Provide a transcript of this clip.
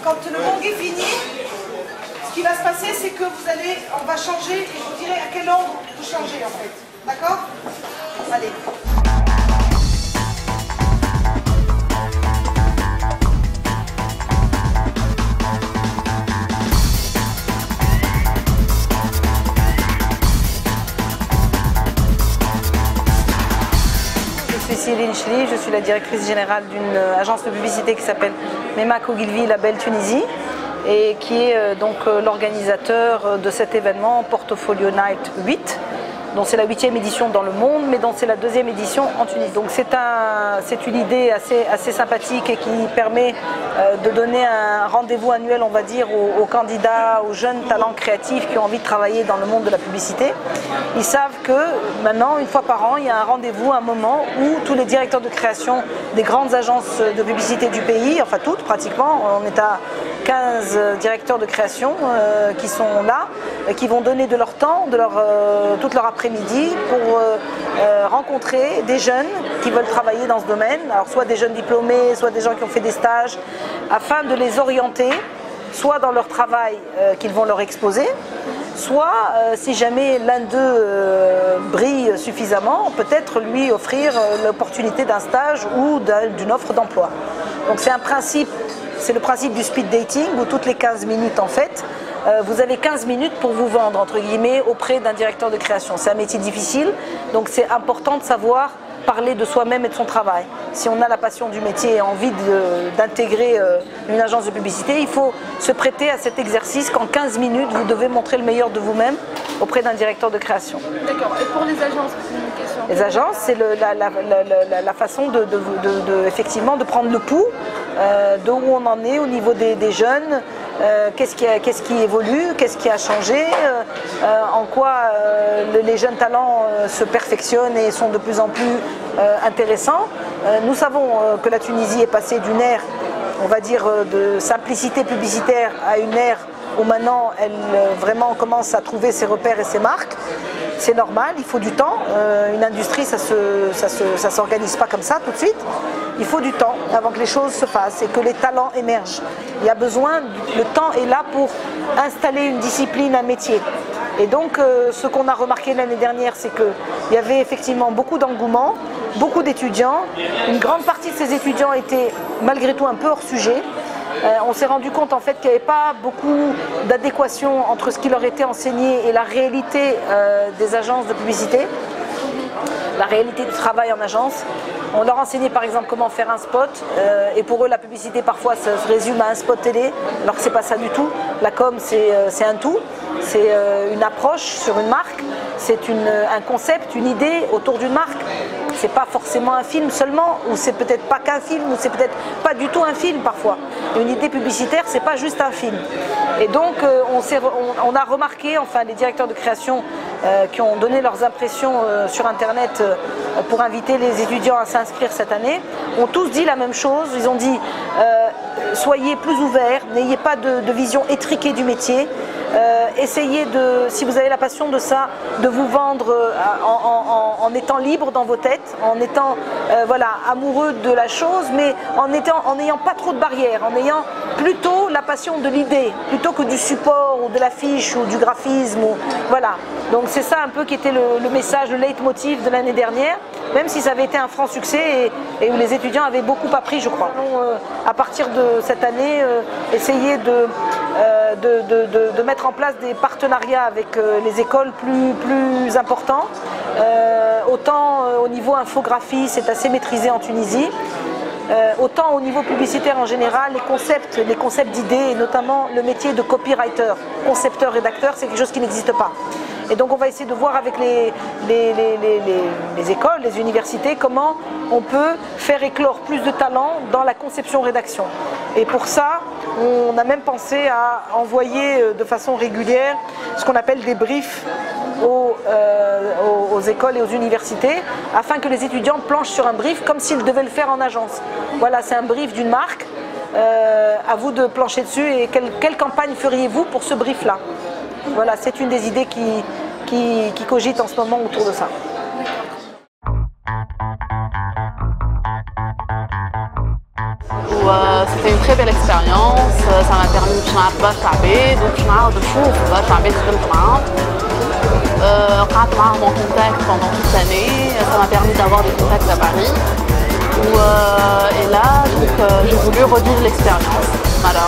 Quand le gong est fini, ce qui va se passer, c'est que on va changer et je vous dirai à quel angle vous changez en fait. D'accord? Allez. Je suis Céline Chli, je suis la directrice générale d'une agence de publicité qui s'appelle Memak Ogilvy Label Tunisie et qui est donc l'organisateur de cet événement Portfolio Night 8, dont c'est la 8e édition dans le monde, mais dont c'est la 2e édition en Tunisie. Donc c'est une idée assez sympathique et qui permet de donner un rendez-vous annuel, on va dire, aux candidats, aux jeunes talents créatifs qui ont envie de travailler dans le monde de la publicité. Ils savent que maintenant, une fois par an, il y a un rendez-vous, un moment où tous les directeurs de création des grandes agences de publicité du pays, enfin toutes pratiquement, on est à 15 directeurs de création qui sont là, qui vont donner de leur temps, toute leur après-midi pour rencontrer des jeunes qui veulent travailler dans ce domaine, alors soit des jeunes diplômés, soit des gens qui ont fait des stages, afin de les orienter, soit dans leur travail qu'ils vont leur exposer, soit si jamais l'un d'eux brille suffisamment, peut-être lui offrir l'opportunité d'un stage ou d'une offre d'emploi. Donc c'est un principe, c'est le principe du speed dating où toutes les 15 minutes en fait, vous avez 15 minutes pour vous vendre entre guillemets auprès d'un directeur de création. C'est un métier difficile, donc c'est important de savoir parler de soi-même et de son travail. Si on a la passion du métier et envie d'intégrer une agence de publicité, il faut se prêter à cet exercice qu'en 15 minutes, vous devez montrer le meilleur de vous-même auprès d'un directeur de création. D'accord. Et pour les agences, c'est une question. Les agences, c'est la façon effectivement de prendre le pouls de où on en est au niveau des jeunes, qu'est-ce qui évolue, qu'est-ce qui a changé, en quoi les jeunes talents se perfectionnent et sont de plus en plus intéressants. Nous savons que la Tunisie est passée d'une ère, on va dire, de simplicité publicitaire à une ère où maintenant elle vraiment commence à trouver ses repères et ses marques. C'est normal, il faut du temps. Une industrie, ça s'organise pas comme ça tout de suite. Il faut du temps avant que les choses se fassent et que les talents émergent. Il y a besoin, le temps est là pour installer une discipline, un métier. Et donc ce qu'on a remarqué l'année dernière, c'est qu'il y avait effectivement beaucoup d'engouement, beaucoup d'étudiants. Une grande partie de ces étudiants étaient malgré tout un peu hors sujet. On s'est rendu compte en fait qu'il n'y avait pas beaucoup d'adéquation entre ce qui leur était enseigné et la réalité des agences de publicité, la réalité du travail en agence. On leur enseignait par exemple comment faire un spot et pour eux la publicité parfois se résume à un spot télé alors que c'est pas ça du tout. La com c'est un tout, c'est une approche sur une marque, c'est un concept, une idée autour d'une marque. C'est pas forcément un film seulement, ou c'est peut-être pas qu'un film, ou c'est peut-être pas du tout un film parfois. Une idée publicitaire, c'est pas juste un film. Et donc on a remarqué, enfin les directeurs de création qui ont donné leurs impressions sur internet pour inviter les étudiants à s'inscrire cette année, ont tous dit la même chose. Ils ont dit soyez plus ouverts, n'ayez pas de vision étriquée du métier. Essayez si vous avez la passion de ça, de vous vendre en étant libre dans vos têtes, en étant voilà, amoureux de la chose, mais en n'ayant pas trop de barrières, en ayant plutôt la passion de l'idée, plutôt que du support ou de l'affiche ou du graphisme. Voilà. Donc c'est ça un peu qui était le message, le leitmotiv de l'année dernière, même si ça avait été un franc succès et où les étudiants avaient beaucoup appris, je crois. À partir de cette année, essayer de mettre en place des partenariats avec les écoles plus importants. Autant au niveau infographie, c'est assez maîtrisé en Tunisie. autant au niveau publicitaire en général, les concepts d'idées, et notamment le métier de copywriter, concepteur, rédacteur, c'est quelque chose qui n'existe pas. Et donc on va essayer de voir avec les écoles, les universités, comment on peut faire éclore plus de talent dans la conception-rédaction. Et pour ça, on a même pensé à envoyer de façon régulière ce qu'on appelle des briefs aux écoles et aux universités, afin que les étudiants planchent sur un brief comme s'ils devaient le faire en agence. Voilà, c'est un brief d'une marque, à vous de plancher dessus, et quelle campagne feriez-vous pour ce brief-là? Voilà, c'est une des idées qui cogite en ce moment autour de ça. C'était une très belle expérience, ça m'a permis de travailler, donc mon contact pendant toute l'année, ça m'a permis d'avoir des contacts à Paris. Et là, j'ai voulu redire l'expérience. Voilà.